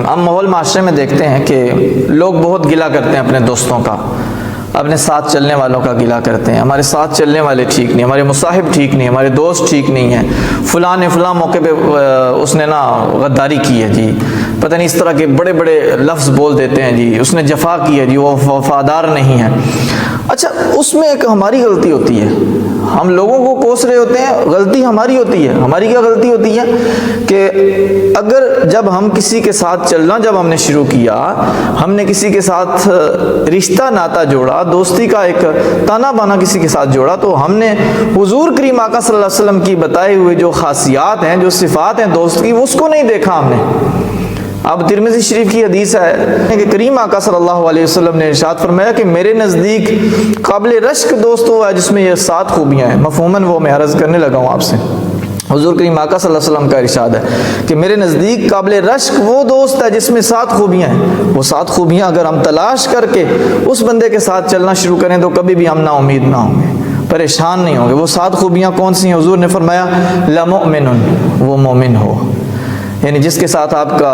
الرحیم۔ ہم ماحول معاشرے میں دیکھتے ہیں کہ لوگ بہت گلہ کرتے ہیں اپنے دوستوں کا، اپنے ساتھ چلنے والوں کا گلہ کرتے ہیں، ہمارے ساتھ چلنے والے ٹھیک نہیں، ہمارے مصاحب ٹھیک نہیں، ہمارے دوست ٹھیک نہیں ہیں، فلاں نے فلاں موقع پہ اس نے غداری کی ہے جی، پتہ نہیں اس طرح کے بڑے بڑے لفظ بول دیتے ہیں جی، اس نے جفا کی ہے جی، وہ وفادار نہیں ہے۔ اچھا، اس میں ایک ہماری غلطی ہوتی ہے، ہم لوگوں کو کوس رہے ہوتے ہیں، غلطی ہماری ہوتی ہے۔ ہماری کیا غلطی ہوتی ہے کہ اگر جب ہم کسی کے ساتھ چلنا جب ہم نے شروع کیا، ہم نے کسی کے ساتھ رشتہ ناتا جوڑا، دوستی کا ایک تانا بانا کسی کے ساتھ جوڑا، تو ہم نے حضور کریم آقا صلی اللہ علیہ وسلم کی بتائے ہوئے جو خاصیات ہیں، جو صفات ہیں دوست کی، اس کو نہیں دیکھا ہم نے۔ اب ترمذی شریف کی حدیث ہے کہ کریم آقا صلی اللہ علیہ وسلم نے ارشاد فرمایا کہ میرے نزدیک قابل رشک دوست وہ ہے جس میں یہ 7 خوبیاں ہیں۔ مفہوماً وہ میں عرض کرنے لگا ہوں آپ سے۔ حضور کریم آقا صلی اللہ علیہ وسلم کا ارشاد ہے کہ میرے نزدیک قابل رشک وہ دوست ہے جس میں 7 خوبیاں ہیں۔ وہ 7 خوبیاں اگر ہم تلاش کر کے اس بندے کے ساتھ چلنا شروع کریں تو کبھی بھی ہم نا امید نہ ہوں گے، پریشان نہیں ہوں گے۔ وہ 7 خوبیاں کون سی ہیں؟ حضور نے فرمایا لمؤمن، وہ مومن ہو، یعنی جس کے ساتھ آپ کا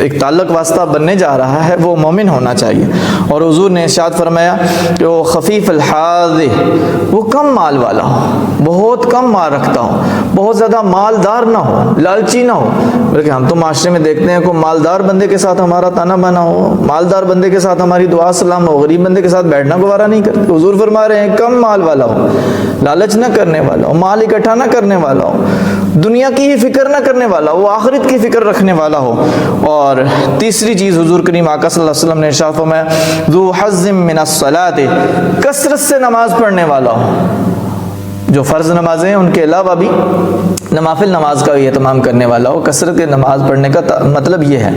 ایک تعلق واسطہ بننے جا رہا ہے وہ مومن ہونا چاہیے۔ اور حضور نے ارشاد فرمایا کہ وہ خفیف الحاظ، وہ کم مال والا ہو، بہت کم مال رکھتا ہو، بہت زیادہ مالدار نہ ہو، لالچی نہ ہو۔ بلکہ ہم تو معاشرے میں دیکھتے ہیں کوئی مالدار بندے کے ساتھ ہمارا تانا بانا ہو، مالدار بندے کے ساتھ ہماری دعا سلام ہو، غریب بندے کے ساتھ بیٹھنا گوارا نہیں کرتے۔ حضور فرما رہے ہیں کم مال والا ہو، لالچ نہ کرنے والا ہو، مال اکٹھا نہ کرنے والا ہو، دنیا کی ہی فکر نہ کرنے والا ہو، وہ آخرت کی فکر رکھنے والا ہو۔ اور تیسری چیز حضور کریم آقا صلی اللہ علیہ وسلم نے ارشاد فرمایا ذو حظ من الصلاۃ، کثرت سے نماز پڑھنے والا ہو۔ جو فرض نمازیں ہیں ان کے علاوہ بھی نوافل نماز کا بھی اہتمام کرنے والا ہو۔ کثرت کے نماز پڑھنے کا مطلب یہ ہے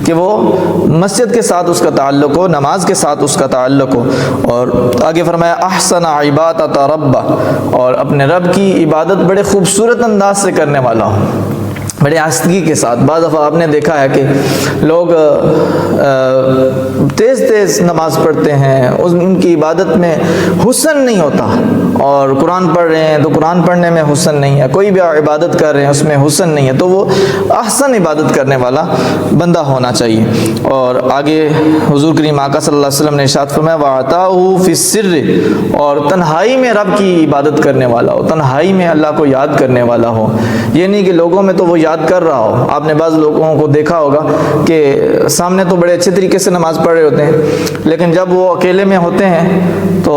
کہ وہ مسجد کے ساتھ اس کا تعلق ہو، نماز کے ساتھ اس کا تعلق ہو۔ اور آگے فرمایا احسن عبادت رب، اور اپنے رب کی عبادت بڑے خوبصورت انداز سے کرنے والا ہو، بڑے آستگی کے ساتھ۔ بعض دفعہ آپ نے دیکھا ہے کہ لوگ تیز تیز نماز پڑھتے ہیں، ان کی عبادت میں حسن نہیں ہوتا، اور قرآن پڑھ رہے ہیں تو قرآن پڑھنے میں حسن نہیں ہے، کوئی بھی عبادت کر رہے ہیں اس میں حسن نہیں ہے، تو وہ احسن عبادت کرنے والا بندہ ہونا چاہیے۔ اور آگے حضور کریم آقا صلی اللہ علیہ وسلم نے ارشاد فرمایا وَعَطَاهُ فِي السِّرِّ، اور تنہائی میں رب کی عبادت کرنے والا ہو، تنہائی میں اللہ کو یاد کرنے والا ہو۔ یہ نہیں کہ لوگوں میں تو وہ یاد کر رہا ہو۔ آپ نے بعض لوگوں کو دیکھا ہوگا کہ سامنے تو بڑے اچھے طریقے سے نماز پڑھ رہے ہوتے ہیں، لیکن جب وہ اکیلے میں ہوتے ہیں تو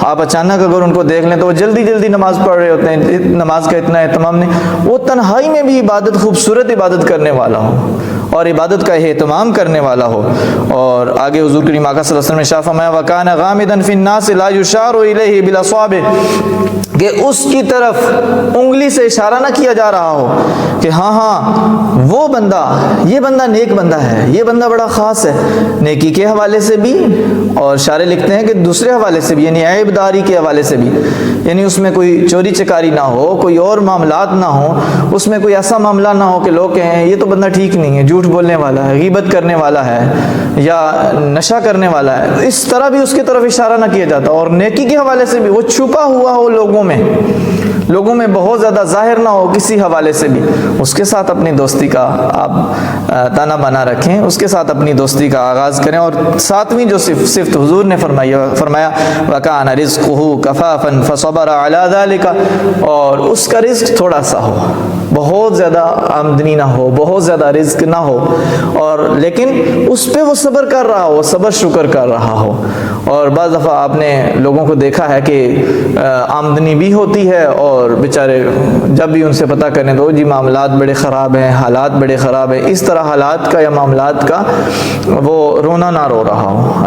آپ اچانک اگر ان کو دیکھ لیں تو وہ جلدی جلدی نماز پڑھ رہے ہوتے ہیں، نماز کا اتنا اہتمام نہیں۔ وہ تنہائی میں بھی عبادت، خوبصورت عبادت کرنے والا ہو اور عبادت کا اہتمام کرنے والا ہو۔ اور آگے حضور کریم آقا صلی اللہ علیہ وسلم نے ارشاد فرمایا وَكَانَ غَامِضًا فِي النَّاسِ لَا يُشَارُ إِلَيْهِ بِالْأَصَابِعِ، کہ اس کی طرف انگلی سے اشارہ نہ کیا جا رہا ہو کہ ہاں وہ بندہ، یہ بندہ نیک بندہ ہے، یہ بندہ بڑا خاص ہے، نیکی کے حوالے سے بھی، اور شارح لکھتے ہیں کہ دوسرے حوالے سے بھی، یعنی عیب داری کے حوالے سے بھی، یعنی اس میں کوئی چوری چکاری نہ ہو، کوئی اور معاملات نہ ہو، اس میں کوئی ایسا معاملہ نہ ہو کہ لوگ کہیں یہ تو بندہ ٹھیک نہیں ہے، جھوٹ بولنے والا ہے، غیبت کرنے والا ہے، یا نشہ کرنے والا ہے، اس طرح بھی اس کی طرف اشارہ نہ کیا جاتا۔ اور نیکی کے حوالے سے بھی وہ چھپا ہوا ہو، لوگوں میں بہت زیادہ ظاہر نہ ہو کسی حوالے سے بھی، اس کے ساتھ اپنی دوستی کا آپ تانا بنا رکھیں، اس کے ساتھ اپنی دوستی کا آغاز کریں۔ اور 7ویں جو صفت حضور نے فرمایا وَكَانَ رِزْقُهُ كَفَافًا فَصَبَرَ عَلَى ذَلِكَ، اور اس کا رزق تھوڑا سا ہو، بہت زیادہ آمدنی نہ ہو، بہت زیادہ رزق نہ ہو، اور لیکن اس پہ وہ صبر کر رہا ہو، صبر شکر کر رہا ہو۔ اور بعض دفعہ آپ نے لوگوں کو دیکھا ہے کہ آمدنی بھی ہوتی ہے اور بیچارے جب بھی ان سے پتہ کریں تو جی معاملات بڑے خراب ہیں، حالات بڑے خراب ہیں، اس طرح حالات کا یا معاملات کا وہ رونا نہ رو رہا ہو۔